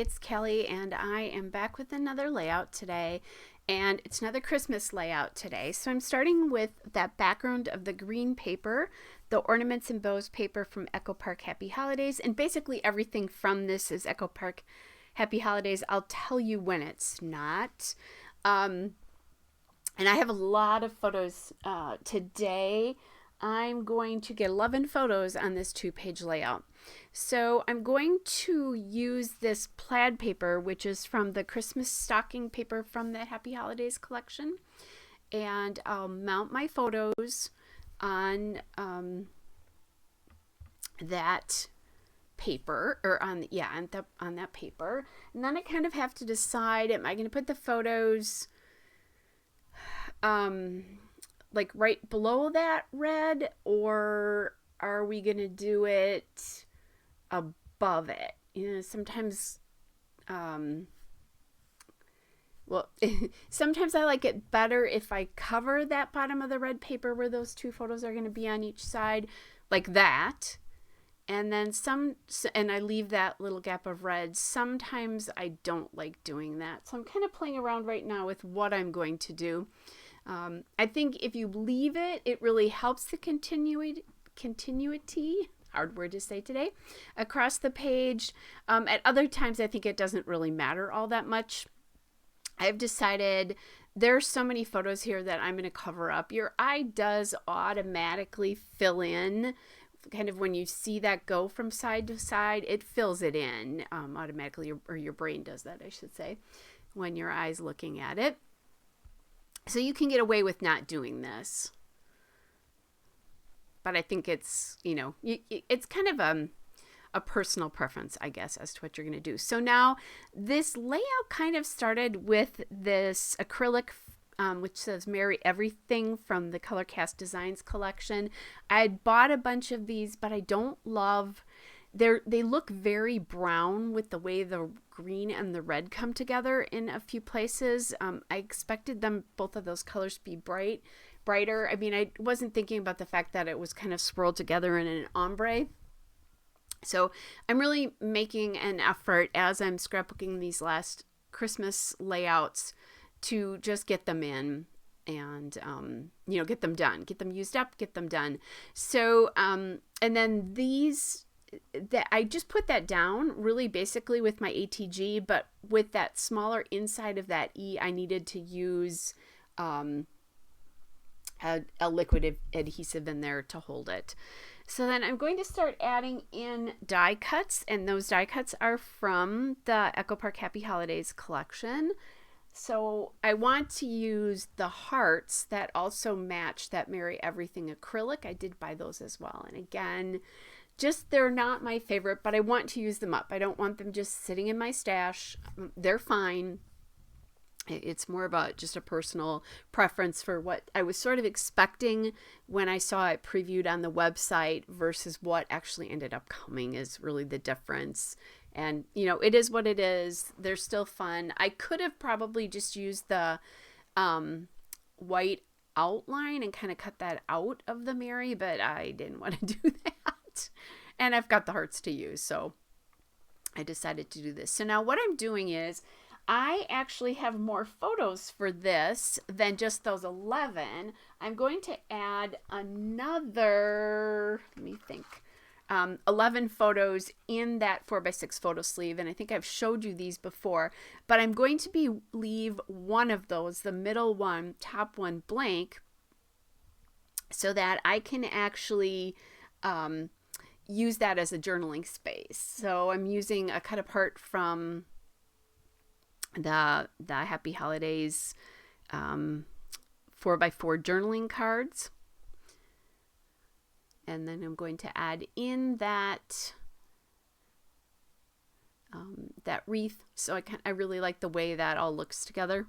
it's Kelly, and I am back with another layout today, and it's another Christmas layout today. So I'm starting with that background of the green paper, the ornaments and bows paper from Echo Park Happy Holidays, and basically everything from this is Echo Park Happy Holidays. I'll tell you when it's not. And I have a lot of photos today. I'm going to get 11 photos on this 2-page layout. So I'm going to use this plaid paper, which is from the Christmas stocking paper from the Happy Holidays collection. And I'll mount my photos on that paper, or on that paper. And then I kind of have to decide, am I going to put the photos like right below that red, or are we going to do it above it? You know, sometimes, sometimes I like it better if I cover that bottom of the red paper where those 2 photos are going to be on each side, like that. And then and I leave that little gap of red. Sometimes I don't like doing that. So I'm kind of playing around right now with what I'm going to do. I think if you leave it, it really helps the continuity, hard word to say today, across the page. At other times, I think it doesn't really matter all that much. I've decided there's so many photos here that I'm going to cover up. Your eye does automatically fill in. Kind of when you see that go from side to side, it fills it in automatically, or your brain does that, I should say, when your eye's looking at it. So you can get away with not doing this. But I think it's, it's kind of a personal preference, I guess, as to what you're going to do. So now this layout kind of started with this acrylic, which says Merry Everything from the Colorcast Designs collection. I had bought a bunch of these, but I don't love... They look very brown with the way the green and the red come together in a few places. I expected both of those colors to be brighter. I mean, I wasn't thinking about the fact that it was kind of swirled together in an ombre. So I'm really making an effort as I'm scrapbooking these last Christmas layouts to just get them in and, get them done, get them used up, get them done. So, and then that I just put that down really basically with my ATG, but with that smaller inside of that E, I needed to use a liquid adhesive in there to hold it. So then I'm going to start adding in die cuts, and those die cuts are from the Echo Park Happy Holidays collection. So I want to use the hearts that also match that Merry Everything acrylic. I did buy those as well. And again, they're not my favorite, but I want to use them up. I don't want them just sitting in my stash. They're fine. It's more about just a personal preference for what I was sort of expecting when I saw it previewed on the website versus what actually ended up coming is really the difference. And, it is what it is. They're still fun. I could have probably just used the white outline and kind of cut that out of the Merry, but I didn't want to do that. And I've got the hearts to use, so I decided to do this. So now what I'm doing is I actually have more photos for this than just those 11. I'm going to add another, 11 photos in that 4x6 photo sleeve, and I think I've showed you these before, but I'm going to leave one of those, the middle one, top one, blank, so that I can actually use that as a journaling space. So I'm using a cut apart from the Happy Holidays 4x4 journaling cards. And then I'm going to add in that that wreath. So I really like the way that all looks together.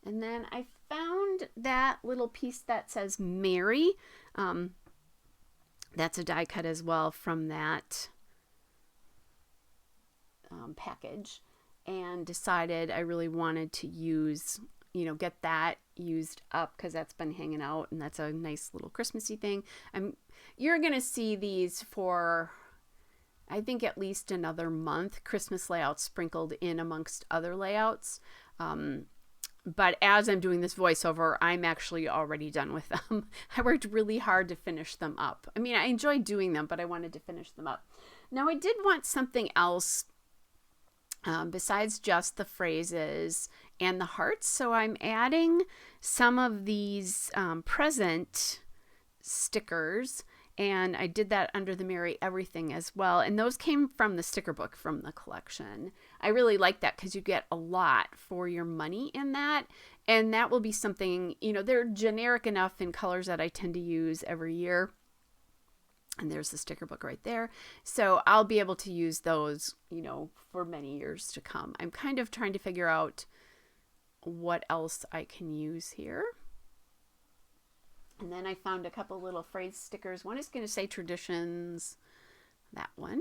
And then I found that little piece that says Merry. That's a die cut as well from that package, and decided I really wanted to use get that used up because that's been hanging out, and that's a nice little Christmassy thing. You're going to see these for, I think, at least another month, Christmas layouts sprinkled in amongst other layouts. But as I'm doing this voiceover, I'm actually already done with them. I worked really hard to finish them up. I mean, I enjoyed doing them, but I wanted to finish them up. Now, I did want something else besides just the phrases and the hearts. So I'm adding some of these present stickers, and I did that under the Merry Everything as well. And those came from the sticker book from the collection. I really like that because you get a lot for your money in that. And that will be something, they're generic enough in colors that I tend to use every year. And there's the sticker book right there. So I'll be able to use those, for many years to come. I'm kind of trying to figure out what else I can use here. And then I found a couple little phrase stickers. One is going to say traditions, that one.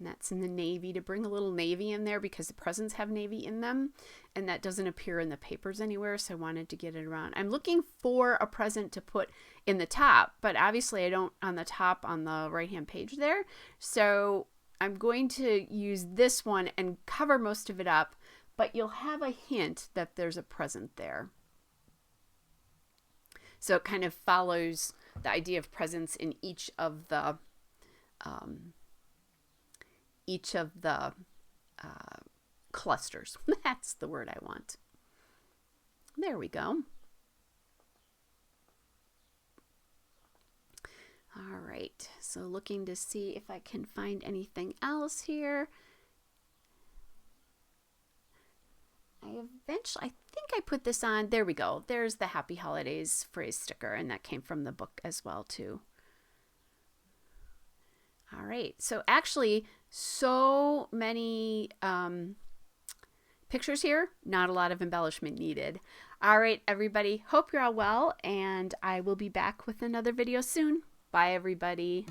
And that's in the navy, to bring a little navy in there because the presents have navy in them. And that doesn't appear in the papers anywhere, so I wanted to get it around. I'm looking for a present to put in the top, but obviously I don't on the top on the right-hand page there. So I'm going to use this one and cover most of it up, but you'll have a hint that there's a present there. So it kind of follows the idea of presents in each of the clusters. That's the word I want. There we go. All right. So looking to see if I can find anything else here. I think I put this on. There we go. There's the Happy Holidays phrase sticker, and that came from the book as well too. All right. So actually, so many pictures here. Not a lot of embellishment needed. All right, everybody. Hope you're all well, and I will be back with another video soon. Bye, everybody.